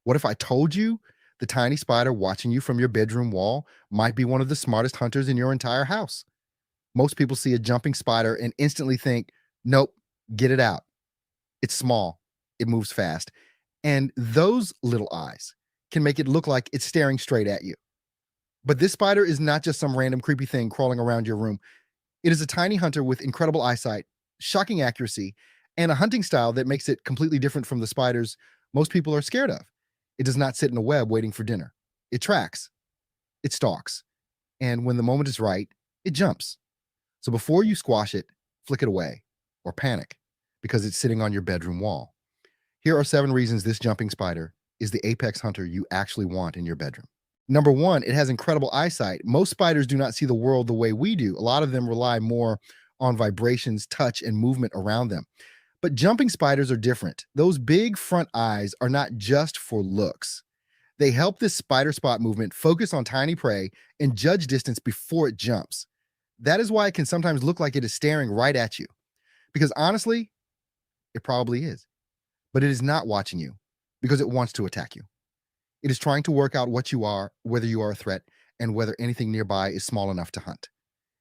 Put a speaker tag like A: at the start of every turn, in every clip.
A: What if I told you the tiny spider watching you from your bedroom wall might be one of the smartest hunters in your entire house? Most people see a jumping spider and instantly think, nope, get it out. It's small, it moves fast. And those little eyes can make it look like it's staring straight at you. But this spider is not just some random creepy thing crawling around your room. It is a tiny hunter with incredible eyesight, shocking accuracy, and a hunting style that makes it completely different from the spiders most people are scared of. It does not sit in a web waiting for dinner. It tracks, it stalks, and when the moment is right, it jumps. So before you squash it, flick it away or panic because it's sitting on your bedroom wall. Here are 7 reasons this jumping spider is the apex hunter you actually want in your bedroom. Number 1, it has incredible eyesight. Most spiders do not see the world the way we do. A lot of them rely more on vibrations, touch, and movement around them. But jumping spiders are different. Those big front eyes are not just for looks. They help this spider spot movement focus on tiny prey and judge distance before it jumps. That is why it can sometimes look like it is staring right at you. Because honestly, it probably is. But it is not watching you because it wants to attack you. It is trying to work out what you are, whether you are a threat, and whether anything nearby is small enough to hunt.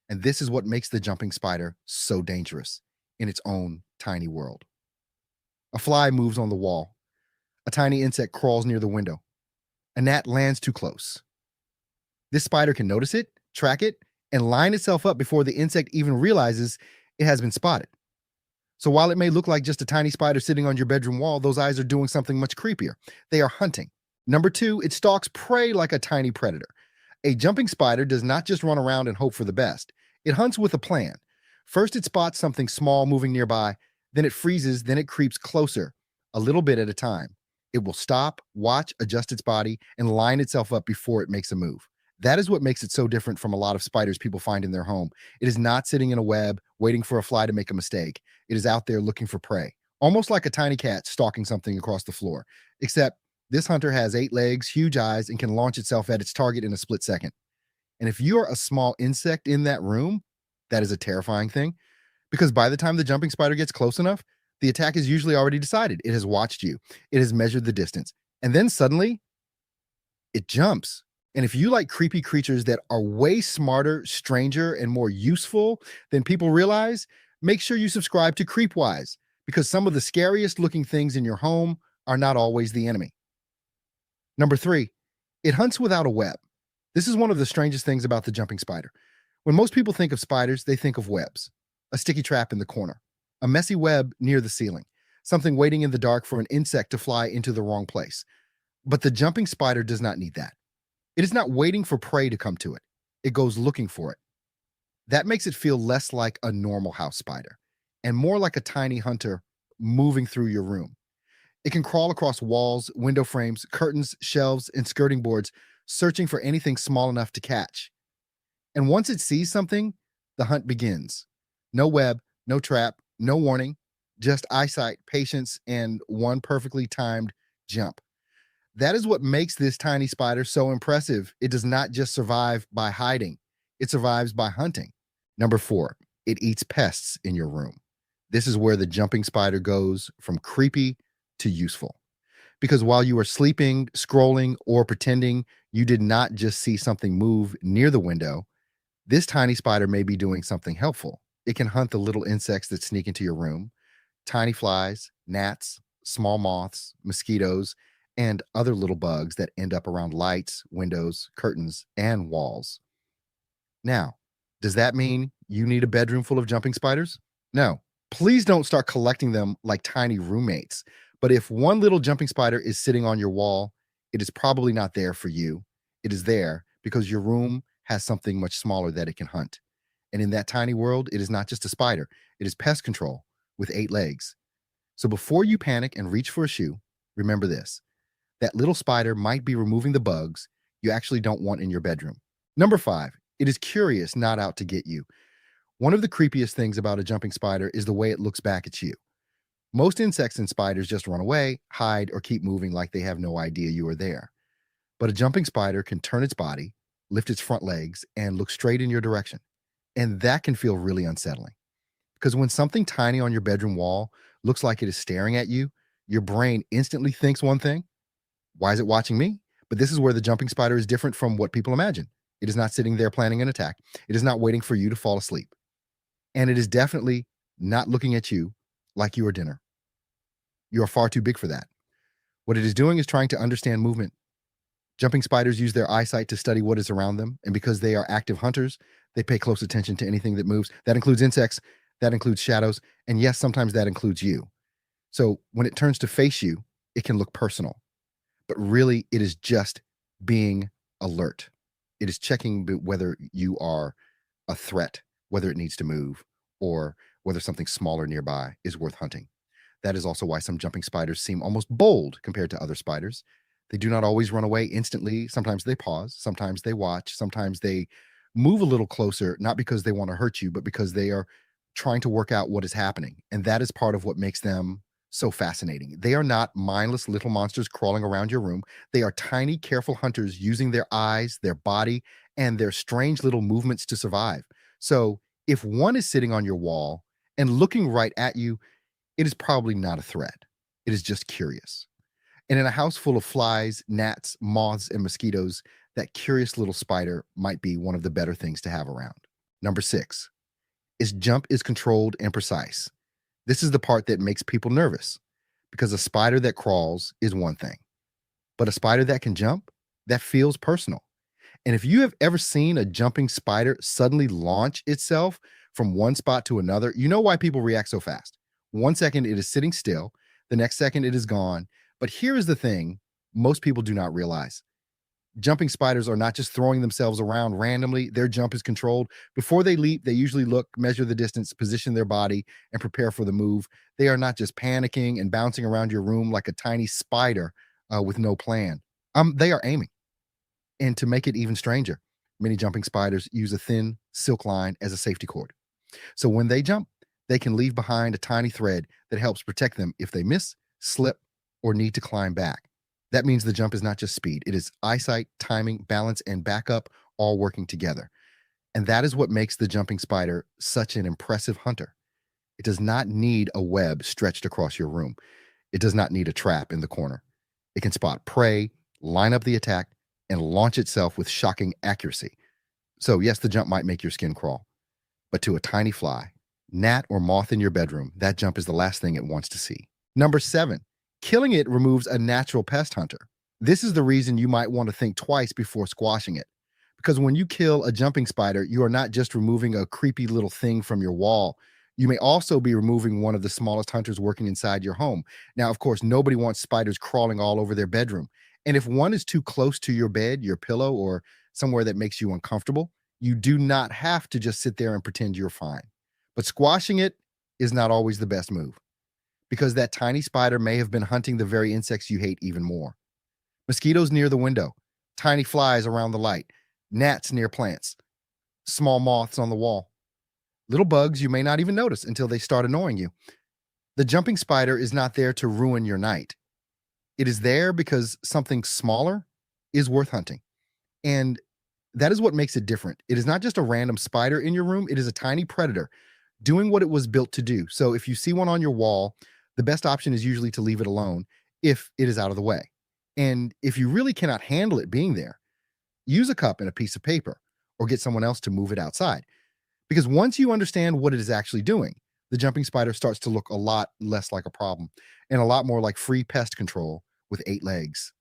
A: And this is what makes the jumping spider so dangerous in its own tiny world. A fly moves on the wall. A tiny insect crawls near the window. A gnat lands too close. This spider can notice it, track it, and line itself up before the insect even realizes it has been spotted. So while it may look like just a tiny spider sitting on your bedroom wall, those eyes are doing something much creepier. They are hunting. Number 2, it stalks prey like a tiny predator. A jumping spider does not just run around and hope for the best. It hunts with a plan. First, it spots something small moving nearby, then it freezes, then it creeps closer, a little bit at a time. It will stop, watch, adjust its body, and line itself up before it makes a move. That is what makes it so different from a lot of spiders people find in their home. It is not sitting in a web waiting for a fly to make a mistake. It is out there looking for prey, almost like a tiny cat stalking something across the floor. Except this hunter has 8 legs, huge eyes, and can launch itself at its target in a split second. And if you're a small insect in that room, that is a terrifying thing because by the time the jumping spider gets close enough, the attack is usually already decided. It has watched you, it has measured the distance, and then suddenly it jumps. And if you like creepy creatures that are way smarter, stranger, and more useful than people realize, make sure you subscribe to Creepwise because some of the scariest looking things in your home are not always the enemy. Number 3, it hunts without a web. This is one of the strangest things about the jumping spider. When most people think of spiders, they think of webs, a sticky trap in the corner, a messy web near the ceiling, something waiting in the dark for an insect to fly into the wrong place. But the jumping spider does not need that. It is not waiting for prey to come to it. It goes looking for it. That makes it feel less like a normal house spider and more like a tiny hunter moving through your room. It can crawl across walls, window frames, curtains, shelves, and skirting boards, searching for anything small enough to catch. And once it sees something, the hunt begins. No web, no trap, no warning, just eyesight, patience, and one perfectly timed jump. That is what makes this tiny spider so impressive. It does not just survive by hiding, it survives by hunting. Number 4, it eats pests in your room. This is where the jumping spider goes from creepy to useful. Because while you are sleeping, scrolling, or pretending you did not just see something move near the window, this tiny spider may be doing something helpful. It can hunt the little insects that sneak into your room, tiny flies, gnats, small moths, mosquitoes, and other little bugs that end up around lights, windows, curtains, and walls. Now, does that mean you need a bedroom full of jumping spiders? No. Please don't start collecting them like tiny roommates. But if one little jumping spider is sitting on your wall, it is probably not there for you. It is there because your room has something much smaller that it can hunt. And in that tiny world, it is not just a spider, it is pest control with 8 legs. So before you panic and reach for a shoe, remember this: that little spider might be removing the bugs you actually don't want in your bedroom. Number 5, it is curious, not out to get you. One of the creepiest things about a jumping spider is the way it looks back at you. Most insects and spiders just run away, hide, or keep moving like they have no idea you are there. But a jumping spider can turn its body, lift its front legs, and look straight in your direction. And that can feel really unsettling. Because when something tiny on your bedroom wall looks like it is staring at you, your brain instantly thinks one thing: Why is it watching me? But this is where the jumping spider is different from what people imagine. It is not sitting there planning an attack. It is not waiting for you to fall asleep. And it is definitely not looking at you like you are dinner. You are far too big for that. What it is doing is trying to understand movement. Jumping spiders use their eyesight to study what is around them, and because they are active hunters, they pay close attention to anything that moves. That includes insects, that includes shadows, and yes, sometimes that includes you. So when it turns to face you, it can look personal, but really it is just being alert. It is checking whether you are a threat, whether it needs to move, or whether something smaller nearby is worth hunting. That is also why some jumping spiders seem almost bold compared to other spiders. They do not always run away instantly. Sometimes they pause, sometimes they watch, sometimes they move a little closer, not because they want to hurt you, but because they are trying to work out what is happening. And that is part of what makes them so fascinating. They are not mindless little monsters crawling around your room. They are tiny, careful hunters using their eyes, their body, and their strange little movements to survive. So if one is sitting on your wall and looking right at you, it is probably not a threat. It is just curious. And in a house full of flies, gnats, moths, and mosquitoes, that curious little spider might be one of the better things to have around. Number 6, its jump is controlled and precise. This is the part that makes people nervous because a spider that crawls is one thing, but a spider that can jump, that feels personal. And if you have ever seen a jumping spider suddenly launch itself from one spot to another, you know why people react so fast. 1 second it is sitting still, the next second it is gone. But here is the thing most people do not realize. Jumping spiders are not just throwing themselves around randomly. Their jump is controlled. Before they leap, they usually look, measure the distance, position their body, and prepare for the move. They are not just panicking and bouncing around your room like a tiny spider with no plan. They are aiming. And to make it even stranger, many jumping spiders use a thin silk line as a safety cord. So when they jump, they can leave behind a tiny thread that helps protect them if they miss, slip, or need to climb back. That means the jump is not just speed, it is eyesight, timing, balance, and backup all working together. And that is what makes the jumping spider such an impressive hunter. It does not need a web stretched across your room. It does not need a trap in the corner. It can spot prey, line up the attack, and launch itself with shocking accuracy. So, yes, the jump might make your skin crawl, but to a tiny fly, gnat, or moth in your bedroom, that jump is the last thing it wants to see. Number 7, killing it removes a natural pest hunter. This is the reason you might want to think twice before squashing it. Because when you kill a jumping spider, you are not just removing a creepy little thing from your wall. You may also be removing one of the smallest hunters working inside your home. Now, of course, nobody wants spiders crawling all over their bedroom. And if one is too close to your bed, your pillow, or somewhere that makes you uncomfortable, you do not have to just sit there and pretend you're fine. But squashing it is not always the best move because that tiny spider may have been hunting the very insects you hate even more. Mosquitoes near the window, tiny flies around the light, gnats near plants, small moths on the wall, little bugs you may not even notice until they start annoying you. The jumping spider is not there to ruin your night. It is there because something smaller is worth hunting. And that is what makes it different. It is not just a random spider in your room, it is a tiny predator doing what it was built to do. So if you see one on your wall, the best option is usually to leave it alone if it is out of the way. And if you really cannot handle it being there, use a cup and a piece of paper or get someone else to move it outside. Because once you understand what it is actually doing, the jumping spider starts to look a lot less like a problem and a lot more like free pest control with 8 legs.